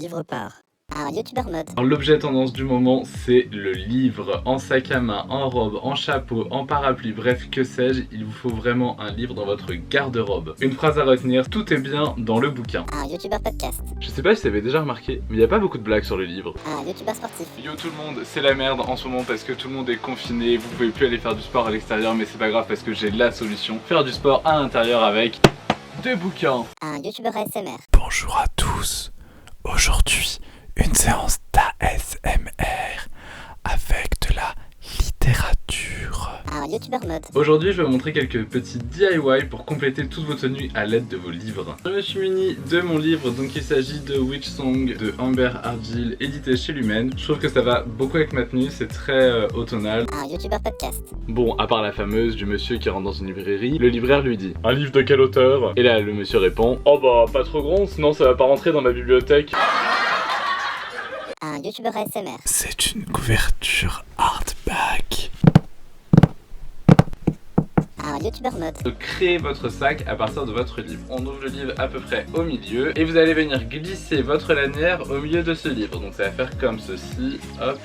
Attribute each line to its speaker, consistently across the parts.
Speaker 1: livre par un youtubeur mode.
Speaker 2: Alors, l'objet tendance du moment, c'est le livre. En sac à main, en robe, en chapeau, en parapluie, bref, que sais-je, il vous faut vraiment un livre dans votre garde-robe. Une phrase à retenir, tout est bien dans le bouquin.
Speaker 1: Un youtubeur podcast.
Speaker 2: Je sais pas si vous avez déjà remarqué, mais il n'y a pas beaucoup de blagues sur le livre.
Speaker 1: Un youtubeur sportif.
Speaker 2: Yo tout le monde, c'est la merde en ce moment parce que tout le monde est confiné, vous pouvez plus aller faire du sport à l'extérieur, mais c'est pas grave parce que j'ai la solution. Faire du sport à l'intérieur avec des bouquins.
Speaker 1: Un youtubeur ASMR.
Speaker 3: Bonjour à tous. Aujourd'hui, une séance d'ASMR avec de la littérature.
Speaker 1: Un youtubeur mode.
Speaker 2: Aujourd'hui, je vais vous montrer quelques petits DIY pour compléter toutes vos tenues à l'aide de vos livres. Je me suis muni de mon livre, donc il s'agit de Witch Song de Amber Ardil, édité chez Lumen. Je trouve que ça va beaucoup avec ma tenue, c'est très automnal.
Speaker 1: Un youtubeur podcast.
Speaker 2: Bon, à part la fameuse du monsieur qui rentre dans une librairie, le libraire lui dit « Un livre de quel auteur ?» Et là, le monsieur répond « Oh bah, pas trop grand, sinon ça va pas rentrer dans ma bibliothèque. »
Speaker 1: Un youtubeur ASMR.
Speaker 3: C'est une couverture hardback.
Speaker 1: Un youtubeur mode.
Speaker 2: De créer votre sac à partir de votre livre. On ouvre le livre à peu près au milieu et vous allez venir glisser votre lanière au milieu de ce livre. Donc ça va faire comme ceci, hop.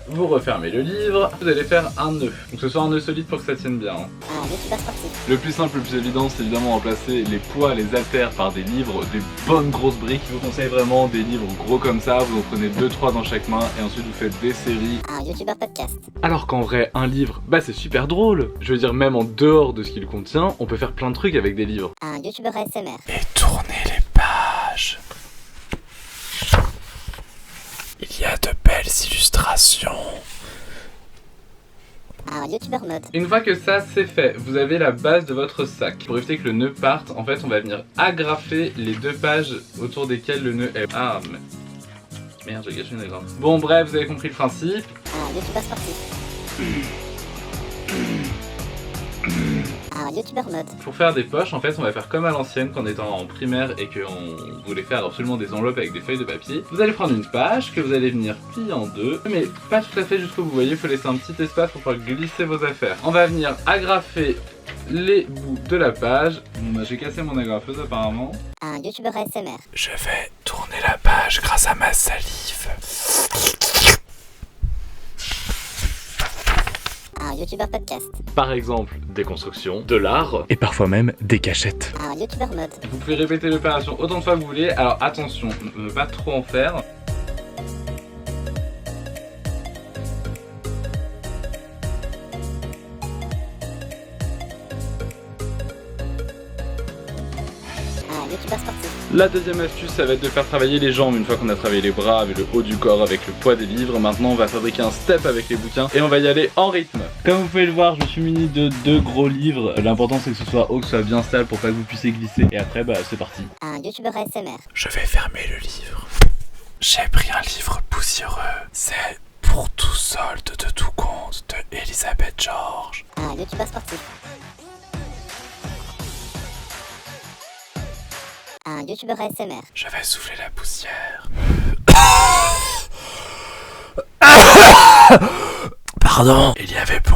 Speaker 2: Vous refermez le livre, vous allez faire un nœud. Donc que ce soit un nœud solide pour que ça tienne bien.
Speaker 1: Un youtubeur sportif.
Speaker 2: Le plus simple, le plus évident, c'est évidemment remplacer les poids, les haltères par des livres, des bonnes grosses briques. Je vous conseille vraiment des livres gros comme ça, vous en prenez 2-3 dans chaque main et ensuite vous faites des séries.
Speaker 1: Un youtubeur podcast.
Speaker 2: Alors qu'en vrai, un livre, bah c'est super drôle. Je veux dire, même en dehors de ce qu'il contient, on peut faire plein de trucs avec des livres.
Speaker 1: Un youtubeur ASMR.
Speaker 3: Et tournez les pages. Il y a de belles illustrations.
Speaker 1: Un youtubeur mode.
Speaker 2: Une fois que ça c'est fait, vous avez la base de votre sac. Pour éviter que le nœud parte, en fait on va venir agrafer les deux pages autour desquelles le nœud est. Ah mais... Merde, j'ai gâché une agrafe. Bon bref, vous avez compris le principe.
Speaker 1: Un youtubeur sportif. Un youtubeur mode.
Speaker 2: Pour faire des poches, en fait on va faire comme à l'ancienne quand on était en primaire et qu'on voulait faire absolument des enveloppes avec des feuilles de papier. Vous allez prendre une page que vous allez venir plier en deux, mais pas tout à fait jusqu'au bout, vous voyez, il faut laisser un petit espace pour pouvoir glisser vos affaires. On va venir agrafer les bouts de la page. Bon bah j'ai cassé mon agrafeuse apparemment.
Speaker 1: Un youtubeur ASMR.
Speaker 3: Je vais tourner la page grâce à ma salive.
Speaker 1: Un youtubeur podcast.
Speaker 2: Par exemple, des constructions, de l'art.
Speaker 3: Et parfois même des cachettes.
Speaker 1: Un youtubeur mode.
Speaker 2: Vous pouvez répéter l'opération autant de fois que vous voulez, alors attention, ne pas trop en faire.
Speaker 1: Un youtubeur sportif.
Speaker 2: La deuxième astuce, ça va être de faire travailler les jambes une fois qu'on a travaillé les bras avec le haut du corps, avec le poids des livres. Maintenant, on va fabriquer un step avec les bouquins et on va y aller en rythme. Comme vous pouvez le voir, je me suis muni de deux gros livres. L'important, c'est que ce soit haut, que ce soit bien stable pour pas que vous puissiez glisser. Et après, bah, c'est parti.
Speaker 1: Un youtubeur ASMR.
Speaker 3: Je vais fermer le livre. J'ai pris un livre poussiéreux. C'est Pour tout solde de tout compte de Elisabeth George.
Speaker 1: Un youtubeur sportif. Un youtubeur ASMR.
Speaker 3: Je vais souffler la poussière. Pardon. Il y avait beaucoup